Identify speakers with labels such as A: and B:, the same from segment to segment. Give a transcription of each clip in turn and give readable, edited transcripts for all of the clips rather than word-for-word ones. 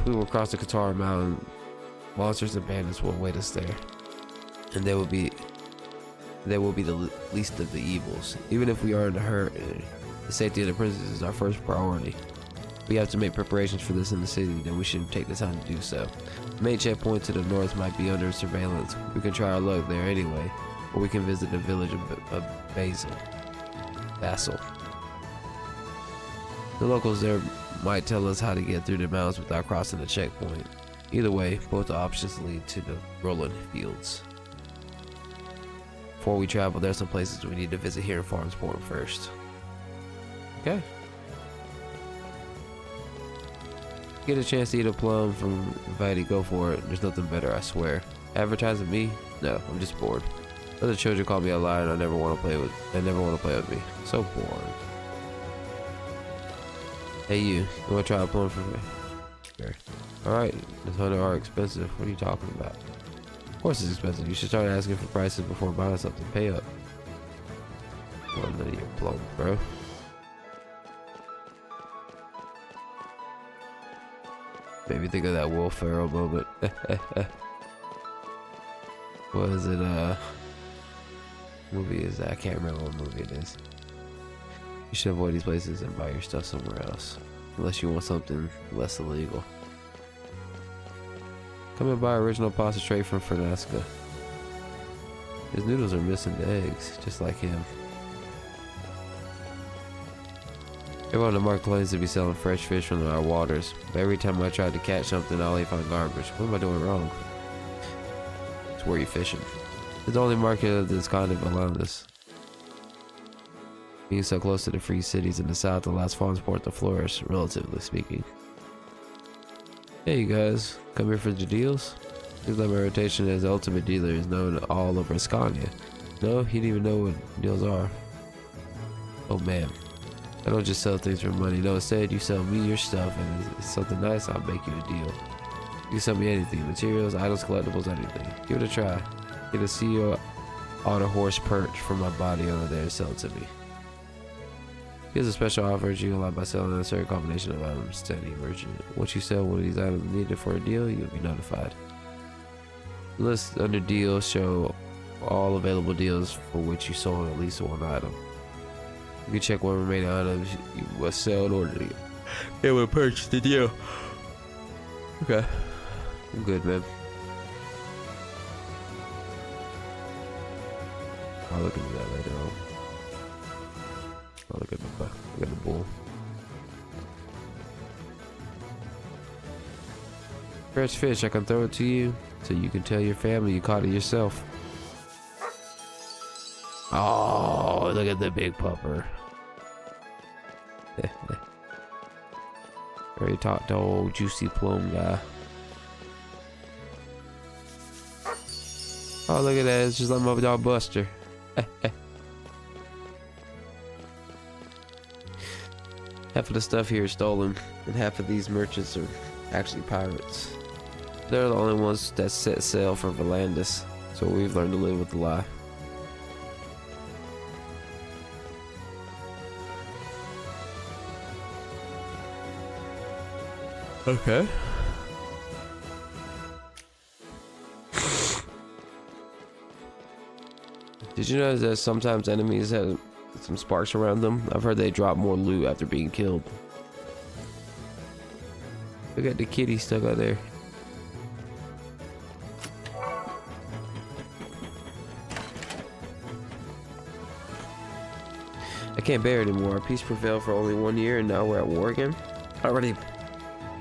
A: we will cross the Qatar Mountain, monsters and bandits will await us there, and they will be the least of the evils. Even if we are in a hurry, the safety of the princess is our first priority. We have to make preparations for this in the city, then we should take the time to do so. The main checkpoint to the north might be under surveillance. We can try our luck there anyway, or we can visit the village of Basel. The locals there might tell us how to get through the mountains without crossing the checkpoint. Either way, both options lead to the rolling fields. Before we travel, there's some places we need to visit here in Farmsport first. Okay. Get a chance to eat a plum from Vitae, go for it. There's nothing better, I swear. Advertising me? No, I'm just bored. Other children call me a liar and I never want to play with me. So boring. Hey you wanna try a plum for me? Sure. Alright, this 100 are expensive. What are you talking about? Of course it's expensive. You should start asking for prices before buying something. Pay up. Well, none of your plum, bro. Made me think of that Will Ferrell moment. What is it? Movie is that? I can't remember what movie it is. You should avoid these places and buy your stuff somewhere else, unless you want something less illegal. Come and buy original pasta straight from Fernasca. His noodles are missing the eggs, just like him. Everyone on the market claims to be selling fresh fish from our waters, but every time I try to catch something, I only find garbage. What am I doing wrong? It's where you're fishing. It's the only market of this kind of around us. Being so close to the free cities in the south allows Farmsport to flourish, relatively speaking. Hey you guys, come here for the deals? Seems like my reputation as the ultimate dealer is known all over Scania. No, he didn't even know what deals are. Oh man. I don't just sell things for money. No, instead you sell me your stuff, and if it's something nice, I'll make you a deal. You can sell me anything, materials, items, collectibles, anything. Give it a try. Get a CEO on a horse perch from my body over there and sell it to me. Here's a special offer you can allow by selling a certain combination of items to any merchant. Once you sell one of these items needed for a deal, you'll be notified. The list under deals show all available deals for which you sold at least one item. You can check what remaining items you will sell in order to get able to purchase the deal. Okay. I'm good, man. I'll look into that later on. I'll look at the bull. Fresh fish, I can throw it to you so you can tell your family you caught it yourself. Oh, look at the big pupper. Ready to talk to old juicy plum guy. Oh, look at that. It's just like my dog Buster. Half of the stuff here is stolen, and half of these merchants are actually pirates. They're the only ones that set sail for Volandis, so we've learned to live with the lie. Okay. Did you know that sometimes enemies have some sparks around them? I've heard they drop more loot after being killed. Look at the kitty stuck out there. I can't bear it anymore. Peace prevailed for only 1 year and now we're at war again. I already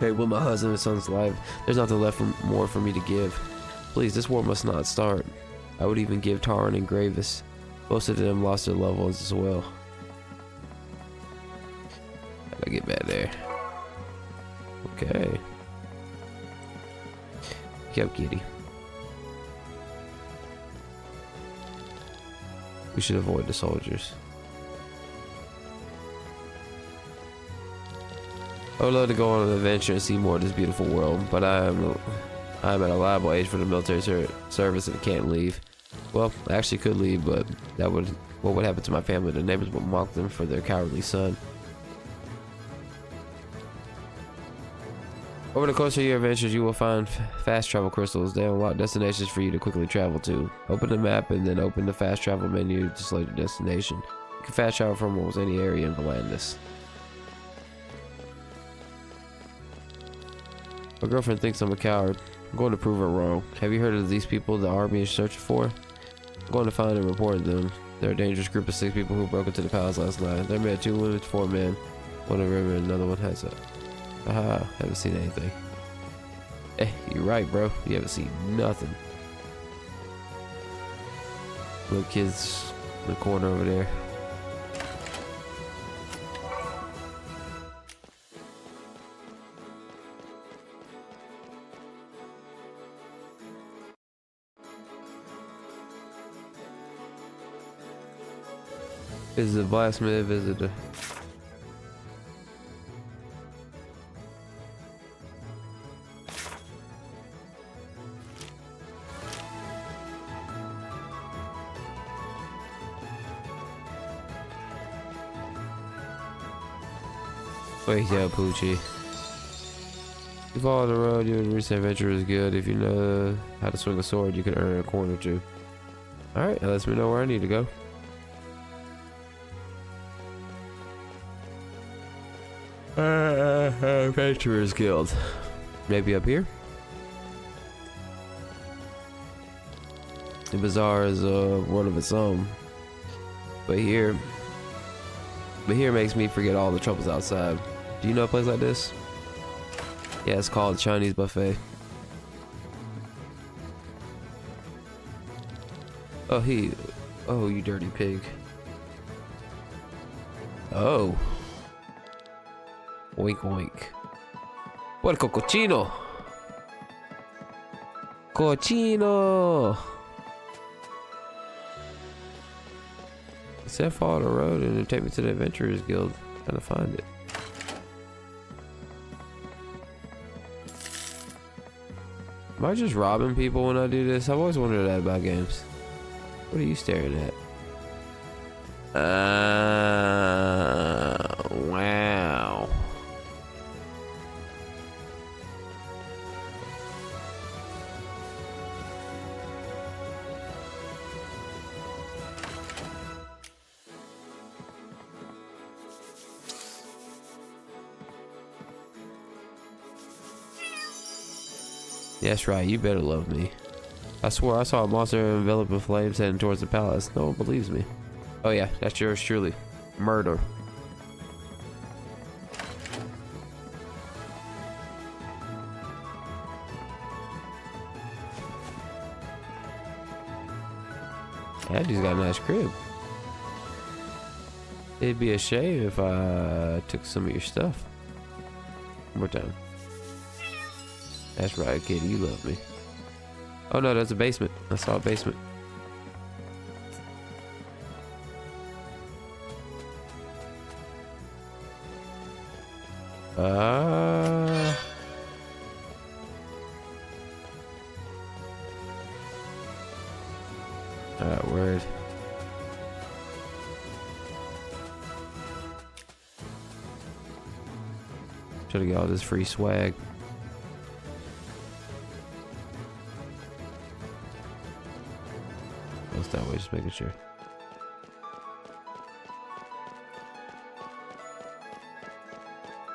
A: paid with my husband and son's life. There's nothing left more for me to give. Please, this war must not start. I would even give Taran and Gravis. Most of them lost their loved ones as well. Gotta get back there. Okay. Yep, kitty. We should avoid the soldiers. I would love to go on an adventure and see more of this beautiful world, but I'm at a liable age for the military service and can't leave. Well, I actually could leave, but what would happen to my family? The neighbors would mock them for their cowardly son. Over the course of your adventures, you will find fast travel crystals. They unlock destinations for you to quickly travel to. Open the map and then open the fast travel menu to select your destination. You can fast travel from almost any area in Volandis. My girlfriend thinks I'm a coward. I'm going to prove her wrong. Have you heard of these people the army is searching for? I'm going to find and report them. They're a dangerous group of 6 people who broke into the palace last night. They're made 2 women, 4 men. One in river and another one has a... Aha, haven't seen anything. Eh, you're right, bro. You haven't seen nothing. Little kids in the corner over there. Visit the blacksmith, visit the... Wait, yeah, Poochie. If you follow the road, your recent adventure is good. If you know how to swing a sword, you can earn a coin or 2. Alright, that lets me know where I need to go. Adventurers Guild. Maybe up here? The bazaar is a world of its own. But here makes me forget all the troubles outside. Do you know a place like this? Yeah, it's called Chinese Buffet. Oh, you dirty pig. Oh. Oink oink. Puerco cochino. Cochino. It said follow the road and it'll take me to the Adventurers Guild. Trying to find it. Am I just robbing people when I do this? I've always wondered that about games. What are you staring at? Wow. That's right, you better love me. I swore I saw a monster enveloped in flames heading towards the palace. No one believes me. Oh yeah, that's yours truly. Murder. That dude's got a nice crib. It'd be a shame if I took some of your stuff. One more time. That's right, kid. You love me. Oh no, that's a basement. I saw a basement. Alright, word. Try to get all this free swag. That's that way, just making sure.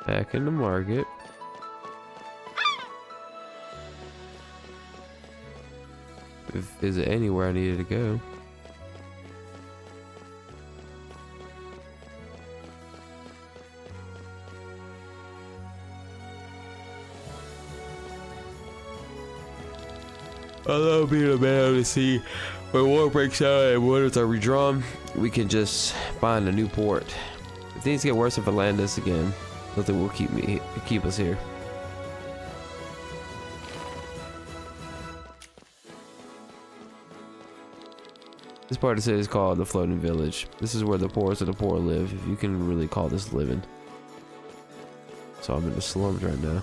A: Back in the market. Is it anywhere I needed to go? I love being a man to see when war breaks out and waters are redrawn. We can just find a new port. If things get worse in Volandis again, nothing will keep us here. This part of the city is called the Floating Village. This is where the poorest of the poor live, if you can really call this living. So I'm in the slums right now.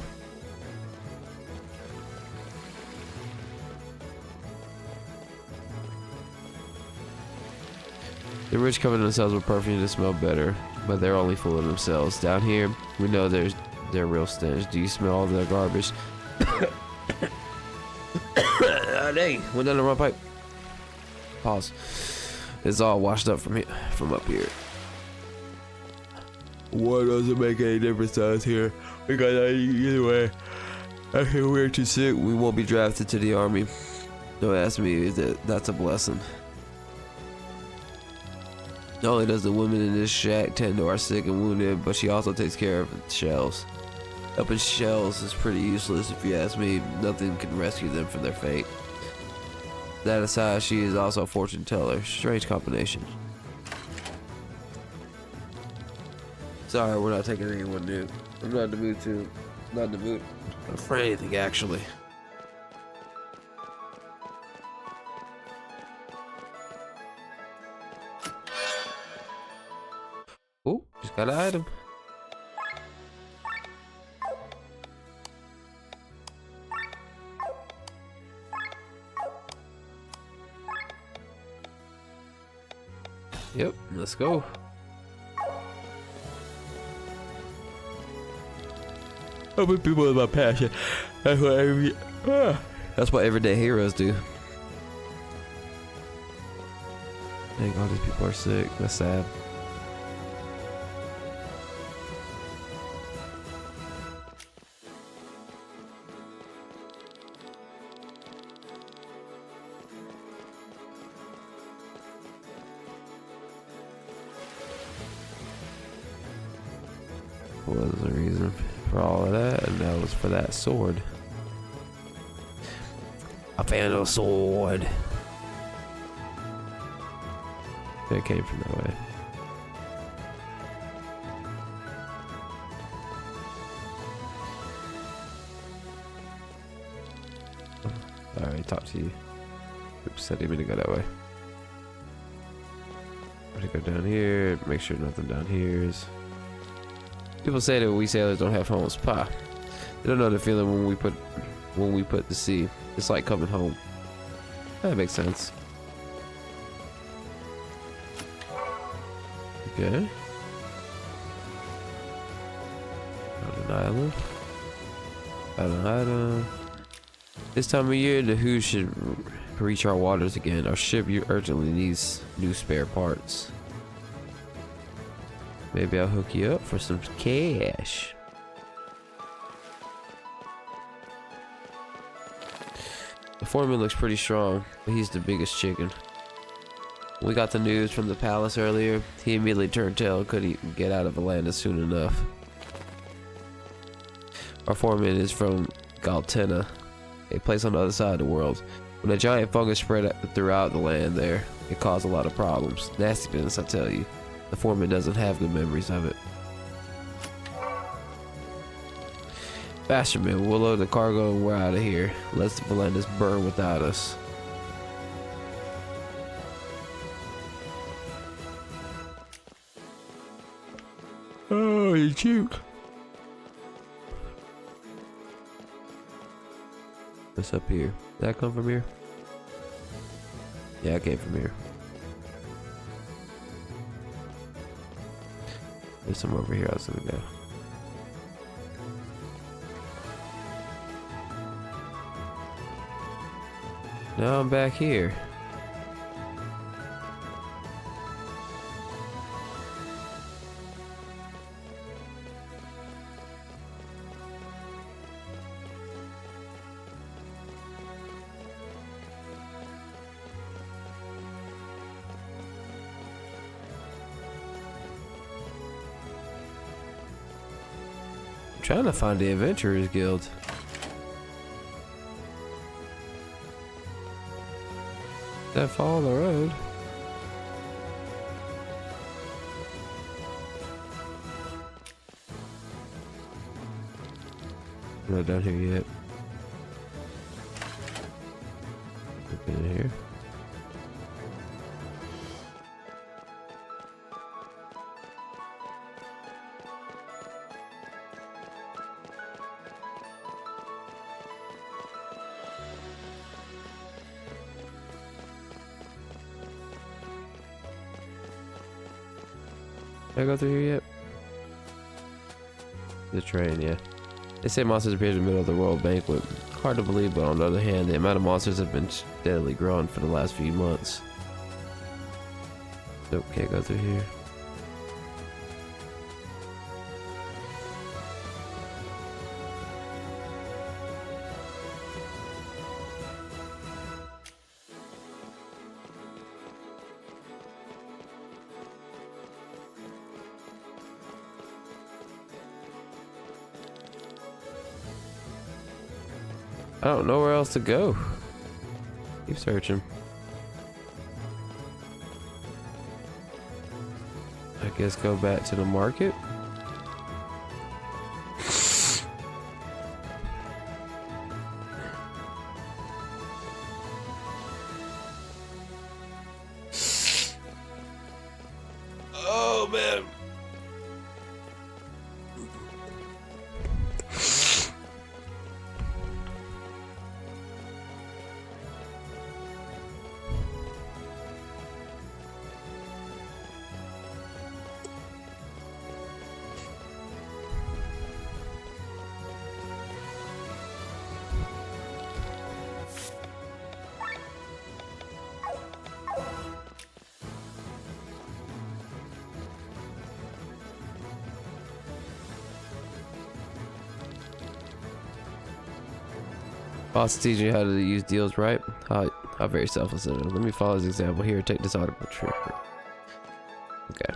A: The rich cover themselves with perfume to smell better, but they're only fooling themselves. Down here, we know there's They're real stench. Do you smell all the garbage? Dang, went down the wrong pipe. Pause. It's all washed up from here, from up here. Why doesn't make any difference to us here? Because either way, if we're too sick, we won't be drafted to the army. Don't ask me, that's a blessing. Not only does the woman in this shack tend to our sick and wounded, but she also takes care of the shells. Helping shells is pretty useless if you ask me. Nothing can rescue them from their fate. That aside, she is also a fortune teller. Strange combination. Sorry, we're not taking anyone new. I'm not in the mood to. Not in the mood for anything, actually. Oh, just got an item. Yep, let's go. Helping people is my passion. That's what everyday heroes do. Dang, all these people are sick. That's sad. What was the reason for all of that? And that was for that sword. I found a sword. It came from that way. Alright, talk to you. Oops, I didn't mean to go that way. I'm gonna go down here, make sure nothing down here is. People say that we sailors don't have homes. Pah. They don't know the feeling when we put to sea. It's like coming home. That makes sense. Okay. On an island. On an island. This time of year, the Who should reach our waters again. Our ship urgently needs new spare parts. Maybe I'll hook you up for some cash. The foreman looks pretty strong, but he's the biggest chicken. When we got the news from the palace earlier, he immediately turned tail and couldn't get out of Atlantis soon enough. Our foreman is from Galtena, a place on the other side of the world. When a giant fungus spread throughout the land there, it caused a lot of problems. Nasty business, I tell you. The foreman doesn't have good memories of it. Faster, man. We'll load the cargo and we're out of here. Let's the Atlantis burn without us. Oh, you cute. What's up here? Did that come from here? Yeah, it came from here. There's some over here I was gonna go. Now I'm back here. Trying to find the Adventurers Guild. That follow the road. I'm not down here yet. Look in here. Did I go through here yet? The train, yeah. They say monsters appear in the middle of the World Banquet. Hard to believe, but on the other hand, the amount of monsters have been steadily growing for the last few months. Nope, can't go through here. I don't know where else to go. Keep searching. I guess go back to the market. Oh man. Boss is teaching you how to use deals right. How very selfless it is. Let me follow his example here. Take this audible trip. Okay.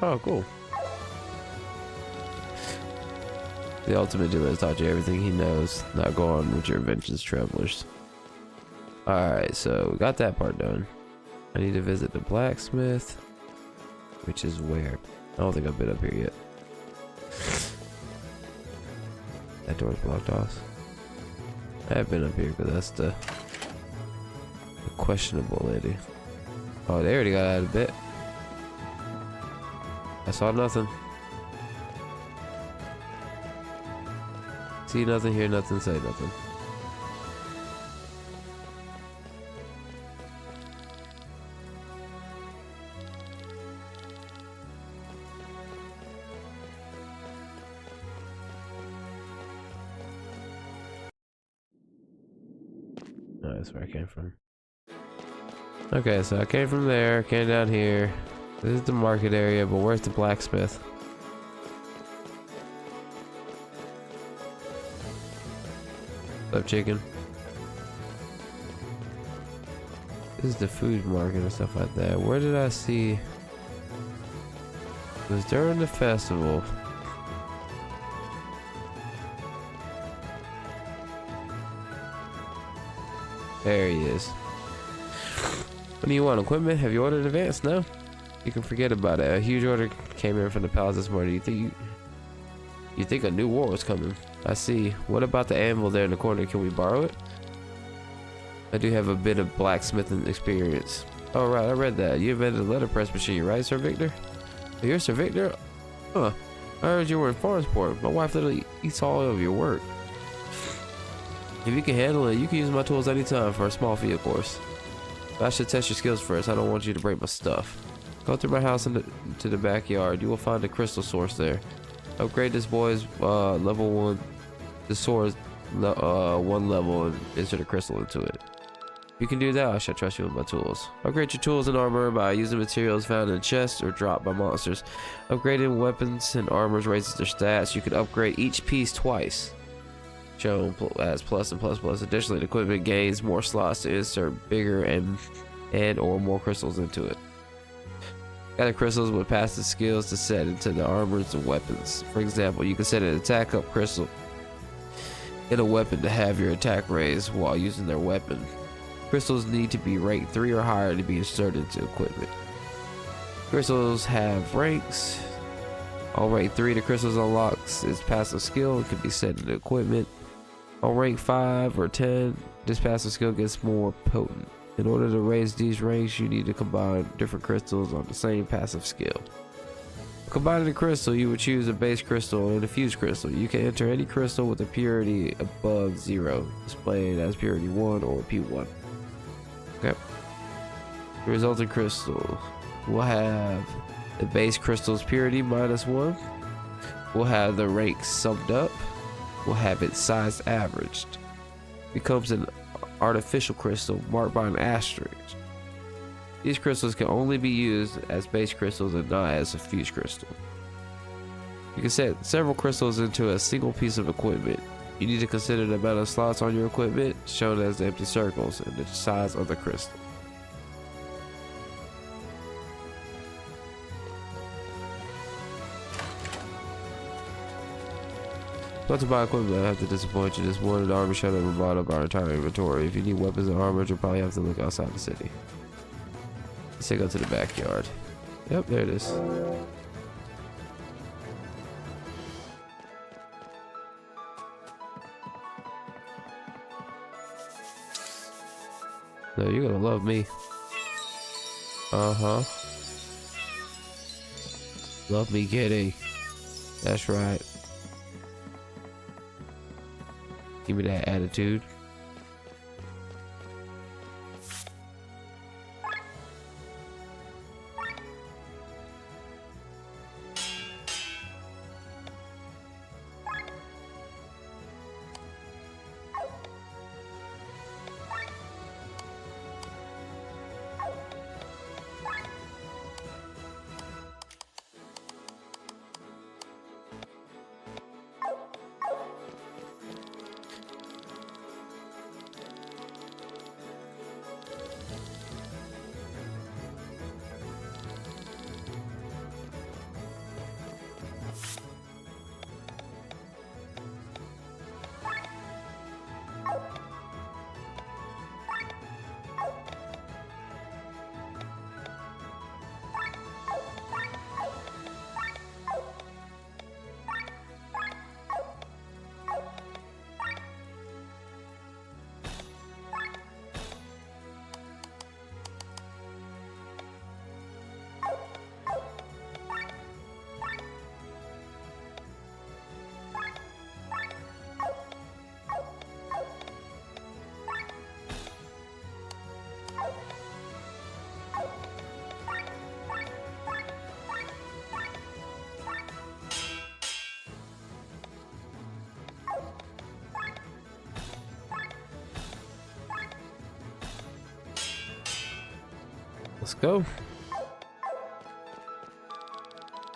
A: Oh, cool. The ultimate dealer has taught you everything he knows. Now go on with your inventions, travelers. Alright, so we got that part done. I need to visit the blacksmith, which is where? I don't think I've been up here yet. That door's blocked off. I have been up here because that's the questionable lady. Oh, they already got out of bed. I saw nothing. See nothing, hear nothing, say nothing. No, that's where I came from. Okay, so I came from there, came down here. This is the market area, but where's the blacksmith? What's up, chicken? This is the food market and stuff like that. Where did I see? It was during the festival. There he is. What do you want? Equipment? Have you ordered in advance? No? You can forget about it. A huge order came in from the palace this morning. You think a new war was coming? I see. What about the anvil there in the corner? Can we borrow it? I do have a bit of blacksmithing experience. Oh right, I read that. You invented a letterpress machine, right, Sir Victor? Oh, you're Sir Victor? Huh. I heard you were in Farmsport. My wife literally eats all of your work. If you can handle it, you can use my tools anytime for a small fee, of course. But I should test your skills first. I don't want you to break my stuff. Go through my house to the backyard. You will find a crystal source there. Upgrade this boy's level 1. The sword one level and insert a crystal into it. If you can do that, I shall trust you with my tools. Upgrade your tools and armor by using materials found in chests or dropped by monsters. Upgrading weapons and armors raises their stats. You can upgrade each piece twice. Shown as plus and plus plus. Additionally, the equipment gains more slots to insert bigger and or more crystals into it. Gather crystals with passive skills to set into the armors and weapons. For example, you can set an attack up crystal in a weapon to have your attack raised while using their weapon. Crystals need to be ranked 3 or higher to be inserted into equipment. Crystals have ranks. All rank 3, the crystals unlocks its passive skill. It can be set into equipment. On rank 5 or 10, this passive skill gets more potent. In order to raise these ranks, you need to combine different crystals on the same passive skill. Combining a crystal, you would choose a base crystal and a fused crystal. You can enter any crystal with a purity above 0, displayed as purity 1 or P1. Okay. The resulting crystal will have the base crystal's purity -1. We'll have the rank summed up. We'll have its size averaged. Becomes an artificial crystal marked by an asterisk. These crystals can only be used as base crystals and not as a fused crystal. You can set several crystals into a single piece of equipment. You need to consider the amount of slots on your equipment, shown as the empty circles, and the size of the crystal. Not to buy equipment, I have to disappoint you. This one, the army shut up and bought up our entire inventory. If you need weapons and armor, you'll probably have to look outside the city. Let's go to the backyard. Yep, there it is. No, you're gonna love me. Uh-huh. Love me kitty. That's right. Give me that attitude. Let's go.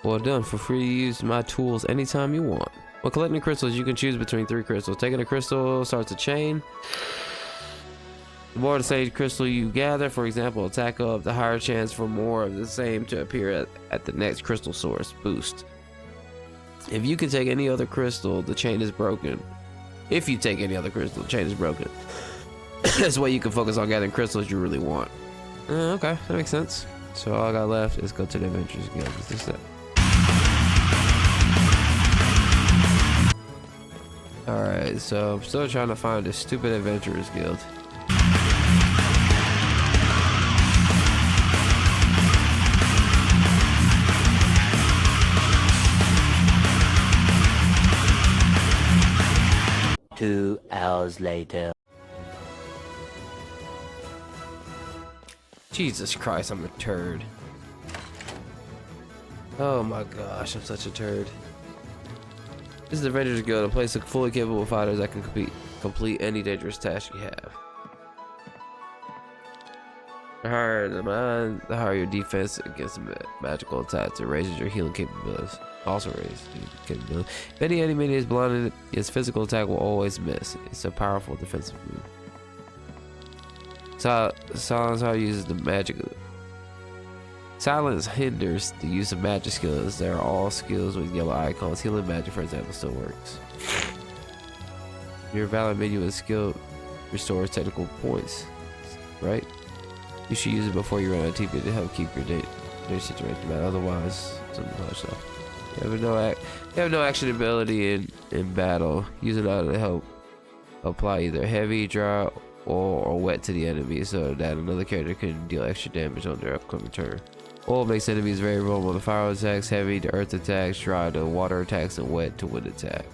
A: Well done. For free, use my tools anytime you want. While collecting crystals, you can choose between 3 crystals. Taking a crystal starts a chain. The more the same crystal you gather, for example, attack up, the higher chance for more of the same to appear at the next crystal source. Boost. If you can take any other crystal, the chain is broken. If you take any other crystal, the chain is broken. This way you can focus on gathering crystals you really want. Okay, that makes sense. So all I got left is go to the Adventures Guild. Is this it? Alright, so I'm still trying to find this stupid Adventurers Guild.
B: Two hours later.
A: Jesus Christ, I'm a turd. Oh my gosh, I'm such a turd. This is the Adventures Guild, a place of fully capable fighters that can complete any dangerous task you have. The higher your defense against magical attacks, it raises your healing capabilities. Also raises your capability. If any enemy is blinded, its physical attack will always miss. It's a powerful defensive move. Silence how it uses the magic. Silence hinders the use of magic skills. There are all skills with yellow icons. Healing magic, for example, still works. Your valid menu with skill restores technical points, right? You should use it before you run out of TP to help keep your situation bad. Otherwise, some other stuff. You have no action ability in battle. Use it to help Apply either heavy, dry, or wet to the enemy so that another character can deal extra damage on their upcoming turn. Oil makes enemies very vulnerable to fire attacks, heavy to earth attacks, dry to water attacks, and wet to wind attack.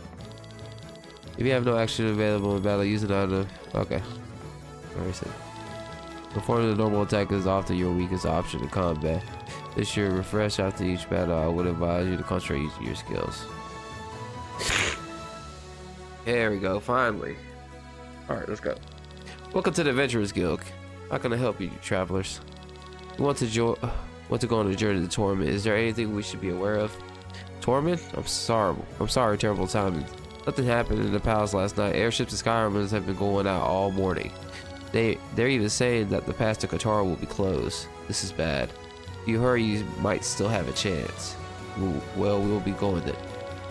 A: If you have no action available in battle, use an item. Okay. Alright, so performing a normal attack is often your weakest option in combat. This should refresh after each battle. I would advise you to concentrate using your skills. There we go, finally. Alright, let's go. Welcome to the Adventurers Guild. How can I help you, travelers? You want to go on a journey to Torment? Is there anything we should be aware of? Torment? I'm sorry, terrible timing. Nothing happened in the palace last night. Airships and Skyrimers have been going out all morning. They're even saying that the path to Qatar will be closed. This is bad. If you hurry, you might still have a chance. Well, we'll be going then.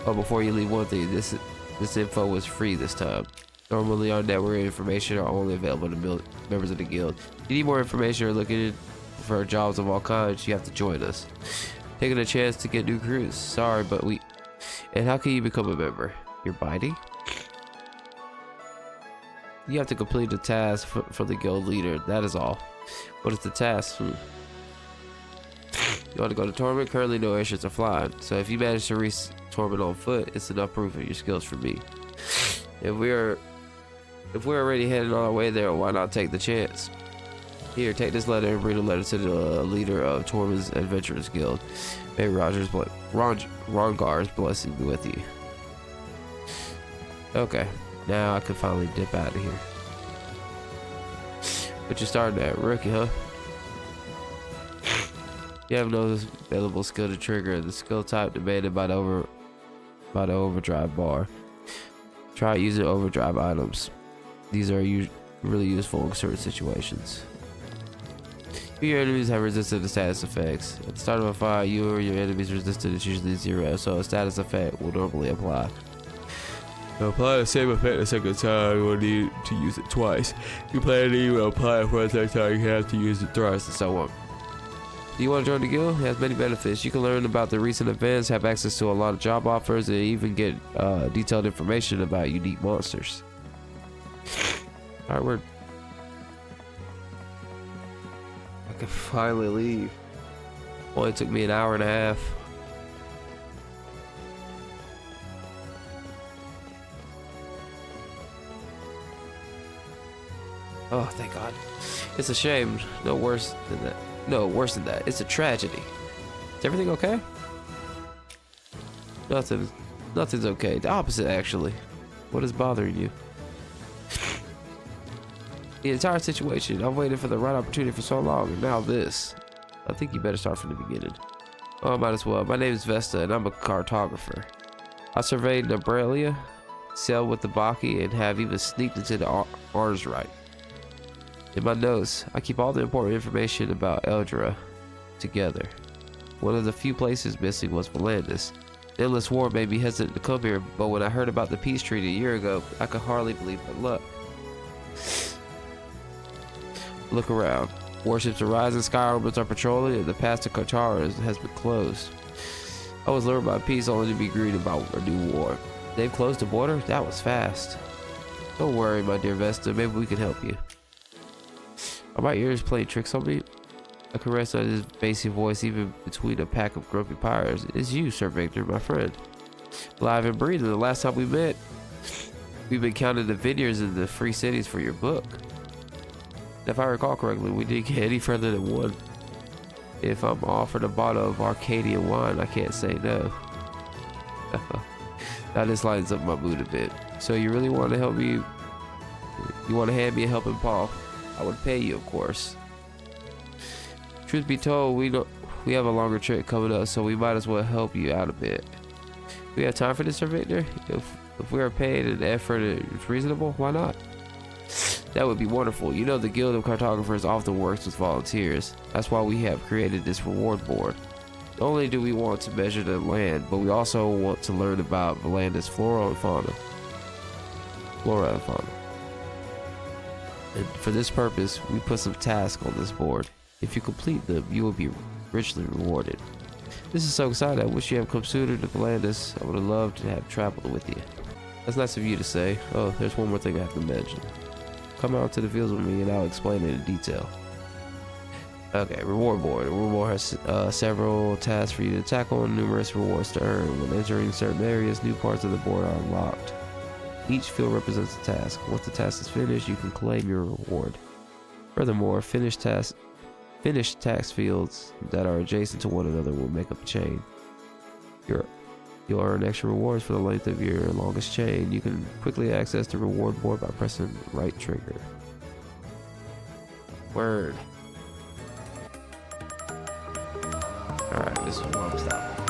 A: Oh, before you leave, one thing. This info was free this time. Normally, our network information are only available to members of the guild. If you need more information or looking for jobs of all kinds, you have to join us. Taking a chance to get new crews. Sorry, but we... And how can you become a member? You're biting? You have to complete a task for the guild leader. That is all. What is the task? You want to go to Torment? Currently, no airships are flying. So if you manage to reach Torment on foot, it's enough proof of your skills for me. If we're already heading on our way there, why not take the chance? Here, take this letter and bring the letter to the leader of Torment's Adventurers Guild. May Rongar's blessing be with you. Okay, now I can finally dip out of here. But you started at rookie, huh? You have no available skill to trigger the skill type demanded by the overdrive bar. Try using overdrive items. These are really useful in certain situations. Your enemies have resisted the status effects. At the start of a fight, you or your enemy's resistance is usually 0, so a status effect will normally apply. To apply the same effect a second time, you will need to use it twice. If you plan to apply it for a third time, you have to use it thrice, and so on. Do you want to join the guild? It has many benefits. You can learn about the recent events, have access to a lot of job offers, and even get detailed information about unique monsters. Alright, we're... I can finally leave. Only took me an hour and a half. Oh, thank God. It's a shame. No worse than that. No, worse than that. It's a tragedy. Is everything okay? Nothing's okay. The opposite, actually. What is bothering you? The entire situation. I've waited for the right opportunity for so long, and now this. I think you better start from the beginning. Oh, I might as well. My name is Vesta, and I'm a cartographer. I surveyed Nebralia, sailed with the Baki, and have even sneaked into the Arsrite. In my notes, I keep all the important information about Eldra together. One of the few places missing was Volandis. The endless war made me hesitant to come here, but when I heard about the peace treaty a year ago, I could hardly believe my luck. Look around. Warships are rising, Skyrimers are patrolling, and the path to Qatar has been closed. I was lured by peace only to be greeted by a new war. They've closed the border? That was fast. Don't worry, my dear Vesta, maybe we can help you. Are my ears playing tricks on me? I caressed on his bassy voice even between a pack of grumpy pirates. It's you, Sir Victor, my friend. Alive and breathing. The last time we met, we've been counting the vineyards in the free cities for your book. If I recall correctly, we didn't get any further than one. If I'm offered a bottle of Arcadian wine, I can't say no. Now this lightens up my mood a bit. So you really want to help me? You want to hand me a helping paw? I would pay you, of course. Truth be told, we have a longer trip coming up, so we might as well help you out a bit. We have time for this, Sir Victor? If we are paid and effort is reasonable, why not? That would be wonderful. You know, the Guild of Cartographers often works with volunteers. That's why we have created this reward board. Not only do we want to measure the land, but we also want to learn about Volandis flora and fauna. And for this purpose, we put some tasks on this board. If you complete them, you will be richly rewarded. This is so exciting. I wish you had come sooner to Volandis. I would have loved to have traveled with you. That's nice of you to say. Oh, there's one more thing I have to mention. Come out to the fields with me and I'll explain it in detail. Okay, reward board. The reward board has several tasks for you to tackle and numerous rewards to earn. When entering certain areas, new parts of the board are unlocked. Each field represents a task. Once the task is finished, you can claim your reward. Furthermore, finished task fields that are adjacent to one another will make up a chain. You'll earn extra rewards for the length of your longest chain. You can quickly access the reward board by pressing right trigger. Word. Alright, this is where I'm stopping.